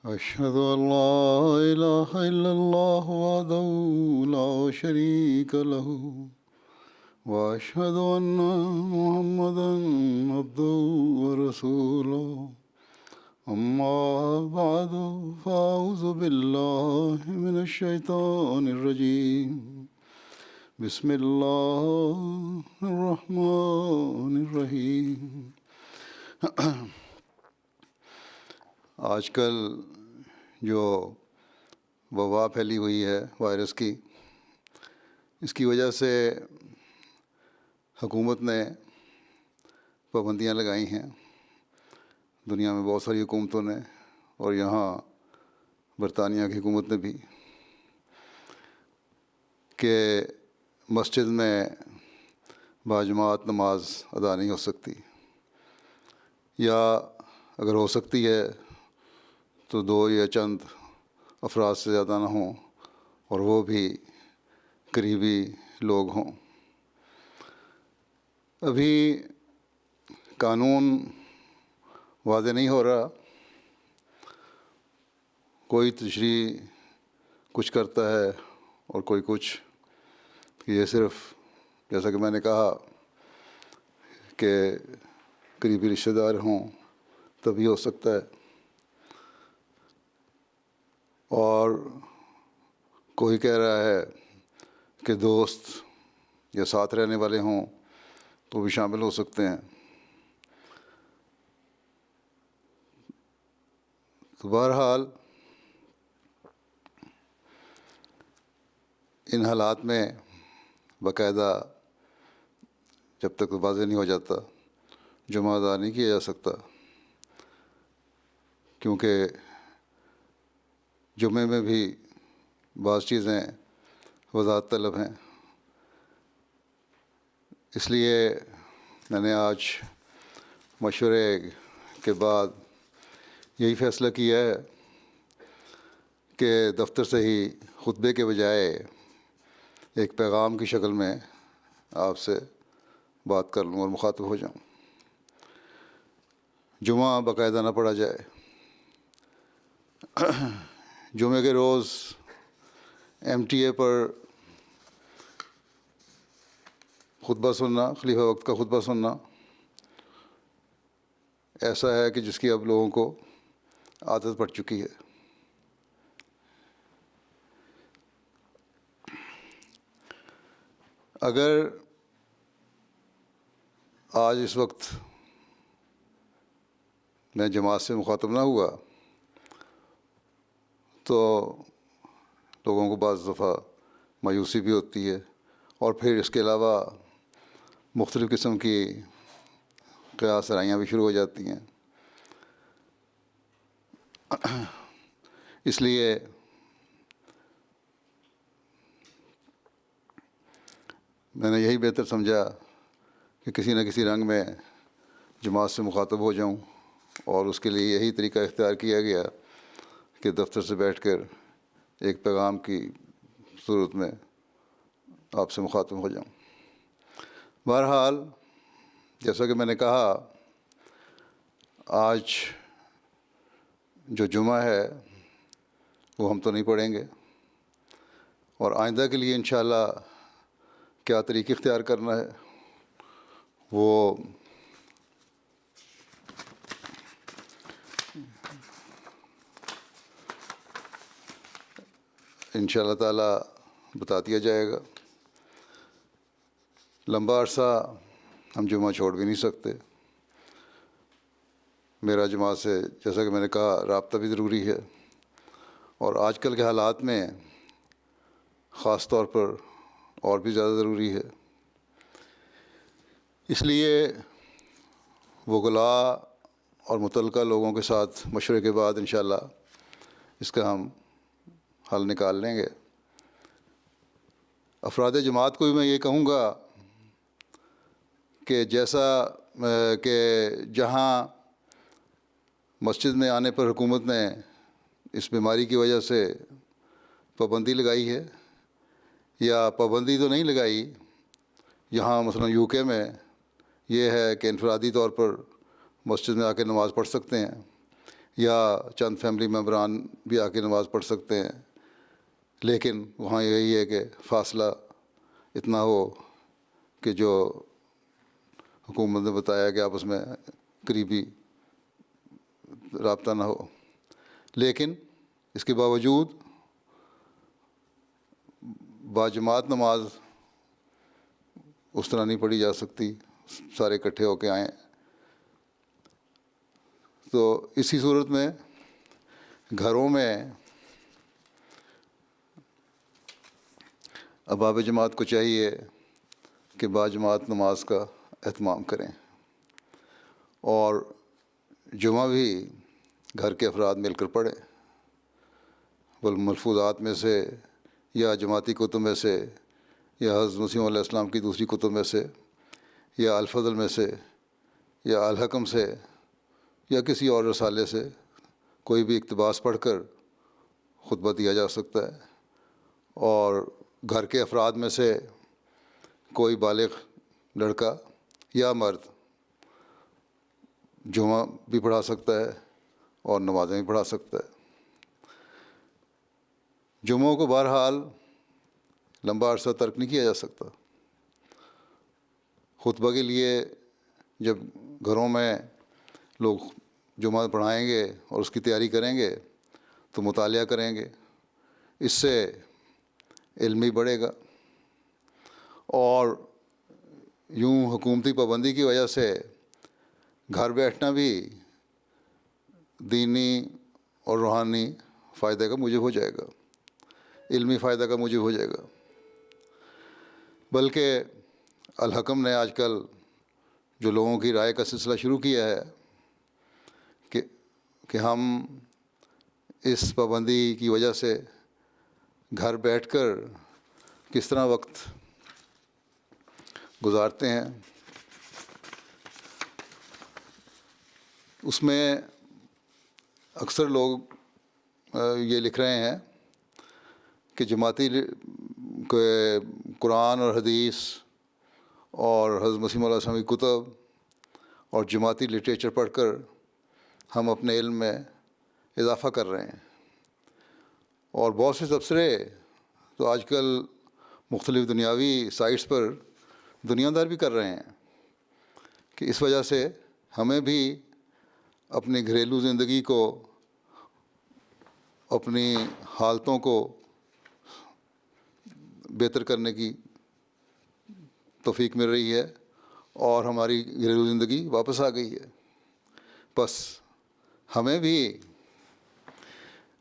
أشهد أن لا إله إلا الله وحده لا شريك له وأشهد أن محمدا عبده ورسوله أما بعد فأعوذ بالله من الشيطان الرجيم بسم الله الرحمن الرحيم آج کل جو وبا پھیلی ہوئی ہے وائرس کی، اس کی وجہ سے حکومت نے پابندیاں لگائی ہیں، دنیا میں بہت ساری حکومتوں نے، اور یہاں برطانیہ کی حکومت نے بھی، کہ مسجد میں باجماعت نماز ادا نہیں ہو سکتی، یا اگر ہو سکتی ہے تو دو یا چند افراد سے زیادہ نہ ہوں، اور وہ بھی قریبی لوگ ہوں۔ ابھی قانون واضح نہیں ہو رہا، کوئی تشریح کچھ کرتا ہے اور کوئی کچھ، یہ صرف جیسا کہ میں نے کہا کہ قریبی رشتہ دار ہوں تبھی ہو سکتا ہے، اور کوئی کہہ رہا ہے کہ دوست یا ساتھ رہنے والے ہوں تو بھی شامل ہو سکتے ہیں۔ تو بہرحال ان حالات میں باقاعدہ جب تک واضح نہیں ہو جاتا جمعہ ادا نہیں کیا جا سکتا، کیونکہ جمعے میں بھی بعض چیزیں وضاحت طلب ہیں۔ اس لیے میں نے آج مشورے کے بعد یہی فیصلہ کیا ہے کہ دفتر سے ہی خطبے کے بجائے ایک پیغام کی شکل میں آپ سے بات کر لوں اور مخاطب ہو جاؤں، جمعہ باقاعدہ نہ پڑھا جائے۔ جمعے کے روز ایم ٹی اے پر خطبہ سننا، خلیفہ وقت کا خطبہ سننا ایسا ہے کہ جس کی اب لوگوں کو عادت پڑ چکی ہے۔ اگر آج اس وقت میں جماعت سے مخاطب نہ ہوا تو لوگوں کو بعض دفعہ مایوسی بھی ہوتی ہے، اور پھر اس کے علاوہ مختلف قسم کی قیاس آرائیاں بھی شروع ہو جاتی ہیں۔ اس لیے میں نے یہی بہتر سمجھا کہ کسی نہ کسی رنگ میں جماعت سے مخاطب ہو جاؤں، اور اس کے لیے یہی طریقہ اختیار کیا گیا کہ دفتر سے بیٹھ کر ایک پیغام کی صورت میں آپ سے مخاطب ہو جاؤں۔ بہرحال جیسا کہ میں نے کہا، آج جو جمعہ ہے وہ ہم تو نہیں پڑھیں گے، اور آئندہ کے لیے انشاءاللہ کیا طریقہ اختیار کرنا ہے وہ انشاءاللہ تعالی بتا دیا جائے گا۔ لمبا عرصہ ہم جمعہ چھوڑ بھی نہیں سکتے، میرا جماعت سے جیسا کہ میں نے کہا رابطہ بھی ضروری ہے، اور آج کل کے حالات میں خاص طور پر اور بھی زیادہ ضروری ہے۔ اس لیے وکلاء اور متعلقہ لوگوں کے ساتھ مشورے کے بعد انشاءاللہ اس کا ہم حل نکال لیں گے۔ افراد جماعت کو بھی میں یہ کہوں گا کہ جیسا کہ جہاں مسجد میں آنے پر حکومت نے اس بیماری کی وجہ سے پابندی لگائی ہے، یا پابندی تو نہیں لگائی، یہاں مثلا یو کے میں یہ ہے کہ انفرادی طور پر مسجد میں آ کے نماز پڑھ سکتے ہیں، یا چند فیملی ممبران بھی آ کے نماز پڑھ سکتے ہیں، لیکن وہاں یہی ہے کہ فاصلہ اتنا ہو کہ جو حکومت نے بتایا کہ آپس میں قریبی رابطہ نہ ہو. لیکن اس کے باوجود باجماعت نماز اس طرح نہیں پڑھی جا سکتی، سارے اکٹھے ہو کے آئیں. تو اسی صورت میں گھروں میں احباب جماعت کو چاہیے کہ باجماعت نماز کا اہتمام کریں، اور جمعہ بھی گھر کے افراد مل کر پڑھیں. ملفوظات میں سے یا جماعتی کتب میں سے یا حضرت مسیح علیہ السلام کی دوسری کتب میں سے یا الفضل میں سے یا الحکم سے یا کسی اور رسالے سے کوئی بھی اقتباس پڑھ کر خطبہ دیا جا سکتا ہے. اور گھر کے افراد میں سے کوئی بالغ لڑکا یا مرد جمعہ بھی پڑھا سکتا ہے اور نمازیں بھی پڑھا سکتا ہے. جمعوں کو بہرحال لمبا عرصہ ترک نہیں کیا جا سکتا. خطبہ کے لیے جب گھروں میں لوگ جمعہ پڑھائیں گے اور اس کی تیاری کریں گے تو مطالعہ کریں گے، اس سے علم بھی بڑھے گا. اور یوں حکومتی پابندی کی وجہ سے گھر بیٹھنا بھی دینی اور روحانی فائدے کا موجب ہو جائے گا، علمی فائدہ کا موجب ہو جائے گا. بلکہ الحکم نے آج کل جو لوگوں کی رائے کا سلسلہ شروع کیا ہے کہ ہم اس پابندی کی وجہ سے گھر بیٹھ کر کس طرح وقت گزارتے ہیں. اس میں اکثر لوگ یہ لکھ رہے ہیں کہ جماعتی قرآن اور حدیث اور حضرت مسیح علیہ السلام کی کتب اور جماعتی لٹریچر پڑھ کر ہم اپنے علم میں اضافہ کر رہے ہیں. اور بہت سے تبصرے تو آج کل مختلف دنیاوی سائٹس پر دنیا دار بھی کر رہے ہیں کہ اس وجہ سے ہمیں بھی اپنی گھریلو زندگی کو، اپنی حالتوں کو بہتر کرنے کی توفیق مل رہی ہے اور ہماری گھریلو زندگی واپس آ گئی ہے. بس ہمیں بھی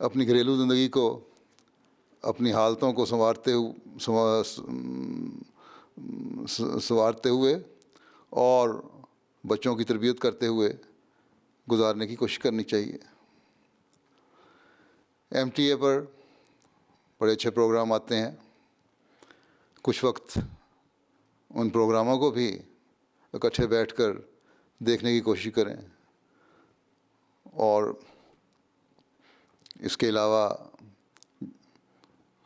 اپنی گھریلو زندگی کو، اپنی حالتوں کو سنوارتے ہوئے اور بچوں کی تربیت کرتے ہوئے گزارنے کی کوشش کرنی چاہیے. MTA پر بڑے اچھے پروگرام آتے ہیں. کچھ وقت ان پروگراموں کو بھی اکٹھے بیٹھ کر دیکھنے کی کوشش کریں. اور اس کے علاوہ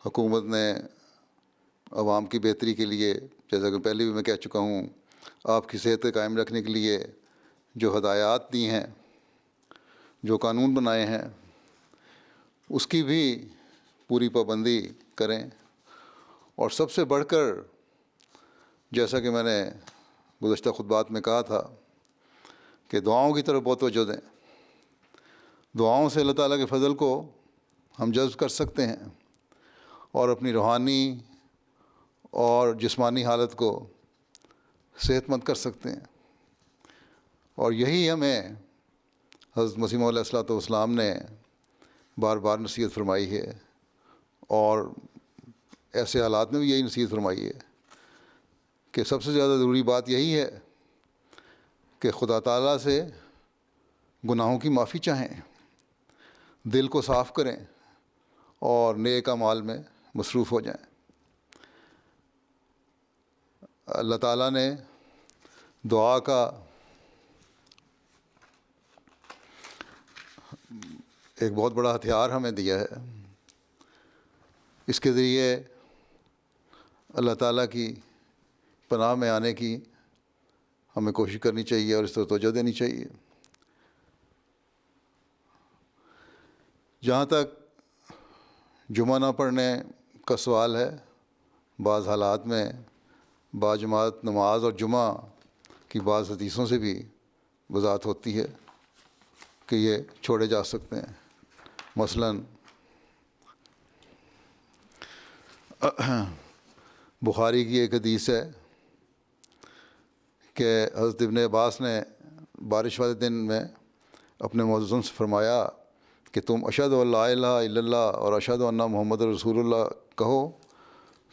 حکومت نے عوام کی بہتری کے لیے، جیسا کہ پہلے بھی میں کہہ چکا ہوں، آپ کی صحت کو قائم رکھنے کے لیے جو ہدایات دی ہیں، جو قانون بنائے ہیں، اس کی بھی پوری پابندی کریں. اور سب سے بڑھ کر، جیسا کہ میں نے گزشتہ خطبات میں کہا تھا، کہ دعاؤں کی طرف بہت توجہ دیں. دعاؤں سے اللہ تعالیٰ کے فضل کو ہم جذب کر سکتے ہیں اور اپنی روحانی اور جسمانی حالت کو صحت مند کر سکتے ہیں. اور یہی ہمیں حضرت مسیح علیہ السلام نے بار بار نصیحت فرمائی ہے، اور ایسے حالات میں بھی یہی نصیحت فرمائی ہے کہ سب سے زیادہ ضروری بات یہی ہے کہ خدا تعالیٰ سے گناہوں کی معافی چاہیں، دل کو صاف کریں اور نیک اعمال میں مصروف ہو جائیں. اللہ تعالیٰ نے دعا کا ایک بہت بڑا ہتھیار ہمیں دیا ہے. اس کے ذریعے اللہ تعالیٰ کی پناہ میں آنے کی ہمیں کوشش کرنی چاہیے اور اس طرح توجہ دینی چاہیے. جہاں تک جمعہ نہ پڑھنے کا سوال ہے، بعض حالات میں باجماعت نماز اور جمعہ کی بعض حدیثوں سے بھی وضاحت ہوتی ہے کہ یہ چھوڑے جا سکتے ہیں۔ مثلاً بخاری کی ایک حدیث ہے کہ حضرت ابن عباس نے بارش والے دن میں اپنے مؤذن سے فرمایا کہ تم اشہد ان لا الہ الا اللہ اور اشہد ان محمد رسول اللہ کہو،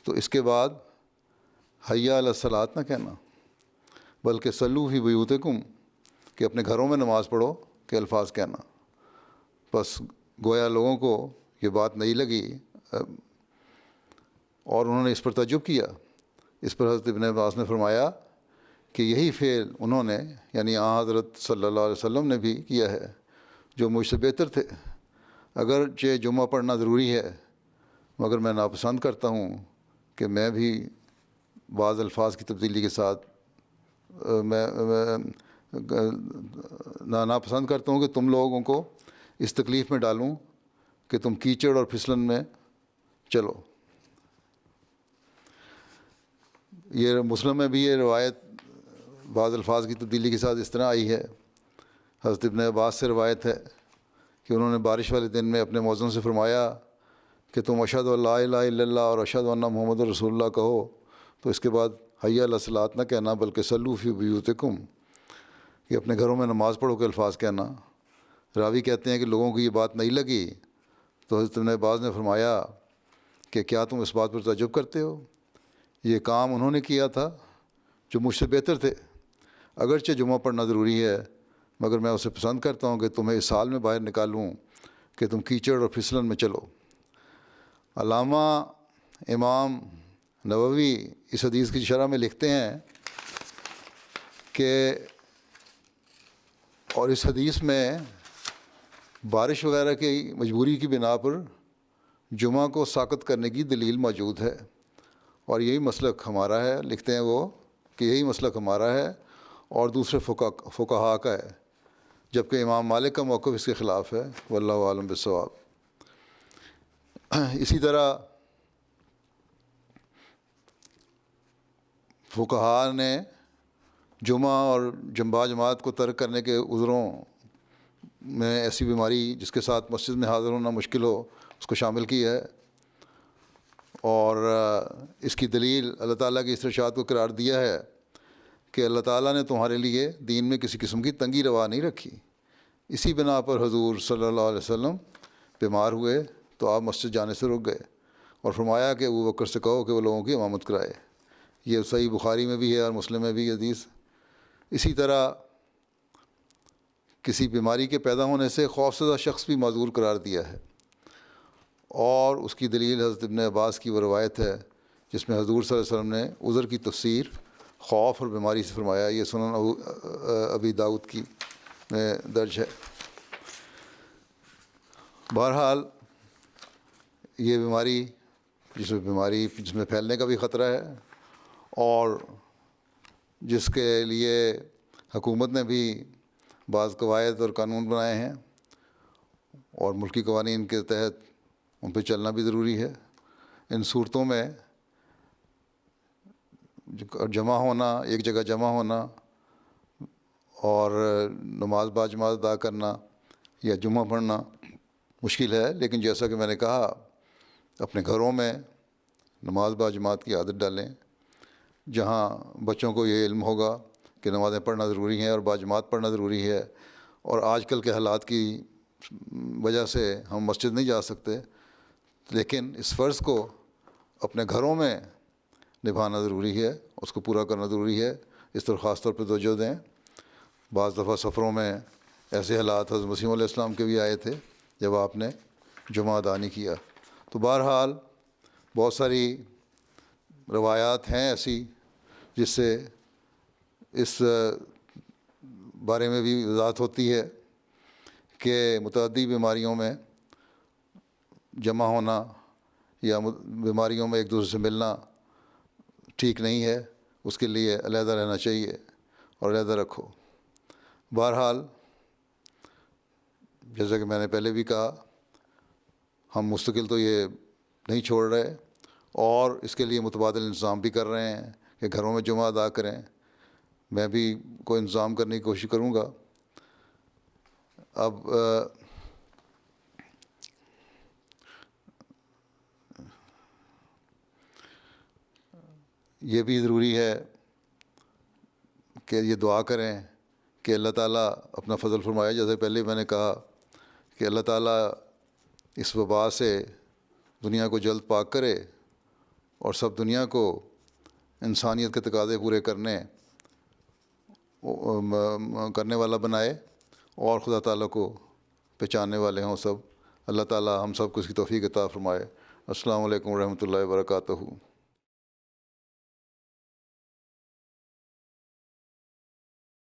تو اس کے بعد حی علی الصلاۃ نہ کہنا، بلکہ صلو فی بیوتکم کہ اپنے گھروں میں نماز پڑھو کے الفاظ کہنا۔ بس گویا لوگوں کو یہ بات نہیں لگی اور انہوں نے اس پر تعجب کیا۔ اس پر حضرت ابن عباس نے فرمایا کہ یہی فعل انہوں نے یعنی حضرت صلی اللہ علیہ وسلم نے بھی کیا ہے جو مجھ سے بہتر تھے۔ اگرچہ جمعہ پڑھنا ضروری ہے، مگر میں ناپسند کرتا ہوں کہ میں بھی بعض الفاظ کی تبدیلی کے ساتھ میں ناپسند کرتا ہوں کہ تم لوگوں کو اس تکلیف میں ڈالوں کہ تم کیچڑ اور پھسلن میں چلو۔ یہ مسلم میں بھی یہ روایت بعض الفاظ کی تبدیلی کے ساتھ اس طرح آئی ہے۔ حضرت ابن عباس سے روایت ہے کہ انہوں نے بارش والے دن میں اپنے مؤذن سے فرمایا کہ تم اشہد ان لا الہ الا اللہ اور اشہد ان محمد رسول اللہ کہو، تو اس کے بعد حی علی الصلاۃ نہ کہنا بلکہ صلو فی بیوتکم کہ اپنے گھروں میں نماز پڑھو کے الفاظ کہنا۔ راوی کہتے ہیں کہ لوگوں کو یہ بات نہیں لگی تو حضرت ابن عباس نے فرمایا کہ کیا تم اس بات پر تعجب کرتے ہو؟ یہ کام انہوں نے کیا تھا جو مجھ سے بہتر تھے۔ اگرچہ جمعہ پڑھنا ضروری ہے، مگر میں اسے پسند کرتا ہوں کہ تمہیں اس حال میں باہر نکالوں کہ تم کیچڑ اور پھسلن میں چلو۔ علامہ امام نووی اس حدیث کی شرح میں لکھتے ہیں کہ اور اس حدیث میں بارش وغیرہ کی مجبوری کی بنا پر جمعہ کو ساقط کرنے کی دلیل موجود ہے، اور یہی مسلک ہمارا ہے، لکھتے ہیں وہ کہ یہی مسلک ہمارا ہے اور دوسرے فقہاء کا ہے، جبکہ امام مالک کا موقف اس کے خلاف ہے، واللہ عالم بالصواب۔ اسی طرح فقہاء نے جمعہ اور جماعت کو ترک کرنے کے عذروں میں ایسی بیماری جس کے ساتھ مسجد میں حاضر ہونا مشکل ہو اس کو شامل کیا ہے، اور اس کی دلیل اللہ تعالیٰ کی اس ارشاد کو قرار دیا ہے کہ اللہ تعالیٰ نے تمہارے لیے دین میں کسی قسم کی تنگی روا نہیں رکھی۔ اسی بنا پر حضور صلی اللہ علیہ وسلم بیمار ہوئے تو آپ مسجد جانے سے رک گئے اور فرمایا کہ ابو بکر سے کہو کہ وہ لوگوں کی امامت کرائے۔ یہ صحیح بخاری میں بھی ہے اور مسلم میں بھی یہ حدیث۔ اسی طرح کسی بیماری کے پیدا ہونے سے خوفزدہ شخص بھی معذور قرار دیا ہے، اور اس کی دلیل حضرت ابن عباس کی وہ روایت ہے جس میں حضور صلی اللہ علیہ وسلم نے عذر کی تفسیر خوف اور بیماری سے فرمایا۔ یہ سنن ابی داؤد کی میں درج ہے۔ بہرحال یہ بیماری جس میں پھیلنے کا بھی خطرہ ہے اور جس کے لیے حکومت نے بھی بعض قواعد اور قانون بنائے ہیں اور ملکی قوانین کے تحت ان پہ چلنا بھی ضروری ہے۔ ان صورتوں میں جمع ہونا، ایک جگہ جمع ہونا اور نماز باجماعت ادا کرنا یا جمعہ پڑھنا مشکل ہے، لیکن جیسا کہ میں نے کہا اپنے گھروں میں نماز باجماعت کی عادت ڈالیں، جہاں بچوں کو یہ علم ہوگا کہ نمازیں پڑھنا ضروری ہیں اور باجماعت پڑھنا ضروری ہے، اور آج کل کے حالات کی وجہ سے ہم مسجد نہیں جا سکتے، لیکن اس فرض کو اپنے گھروں میں نبھانا ضروری ہے، اس کو پورا کرنا ضروری ہے۔ اس طرح خاص طور پہ توجہ دیں۔ بعض دفعہ سفروں میں ایسے حالات حضرت مسیح علیہ السلام کے بھی آئے تھے جب آپ نے جمعہ ادا نہیں کیا۔ تو بہرحال بہت ساری روایات ہیں ایسی جس سے اس بارے میں بھی وضاحت ہوتی ہے کہ متعدی بیماریوں میں جمع ہونا یا بیماریوں میں ایک دوسرے سے ملنا ٹھیک نہیں ہے، اس کے لیے علیحدہ رہنا چاہیے اور علیحدہ رکھو۔ بہرحال جیسا کہ میں نے پہلے بھی کہا، ہم مستقل تو یہ نہیں چھوڑ رہے، اور اس کے لیے متبادل انتظام بھی کر رہے ہیں کہ گھروں میں جمعہ ادا کریں۔ میں بھی کوئی انتظام کرنے کی کوشش کروں گا۔ اب یہ بھی ضروری ہے کہ یہ دعا کریں کہ اللہ تعالیٰ اپنا فضل فرمائے۔ جیسے پہلے میں نے کہا کہ اللہ تعالیٰ اس وبا سے دنیا کو جلد پاک کرے اور سب دنیا کو انسانیت کے تقاضے پورے کرنے والا بنائے، اور خدا تعالیٰ کو پہچاننے والے ہوں سب۔ اللہ تعالیٰ ہم سب کو اس کی توفیق عطا فرمائے۔ السلام علیکم ورحمۃ اللہ وبرکاتہ۔